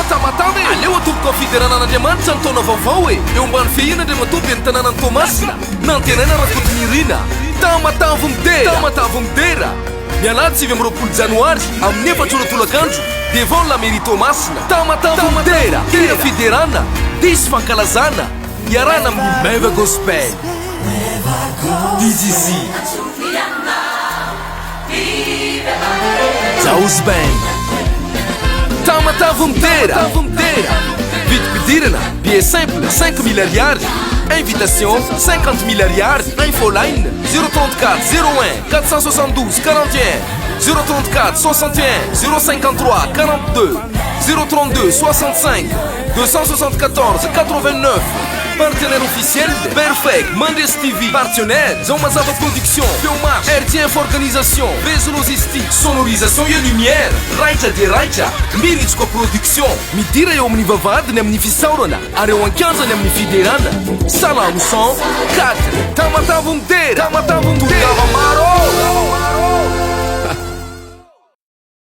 tamatave aleo atoboko fideranan'andriamanitra ny taona vaovao e eo ambany fehina ndre matoby ny tanànany Tomasina nantenaina rakotinirina tamatavo midera mialady 9 janoary amin'ny 4 tolakandro devant la mairie Tomasina tamatavo midera hira fiderana disy fankalazana iarana amin'ny Meva Gospel DJZ Jauz Band tamatavo midera vidipidirana billet simple 5 000 ariary invitation 50 000 ariary infoline 034 01 472 41 034 61 053 42 032 65 274 89 partenaire officiel Perfect Mandes TV partenaire Zão Mazava Production Filmage RTF Organisation Vezo Logistique Sonorisation et Lumière Raicha de Raicha Miritsco Production midira eo amin'ny vavahadiny amin'ny fisaorana ary eo ankianjany amin'ny fiderana Salamo 104 tamatavo midera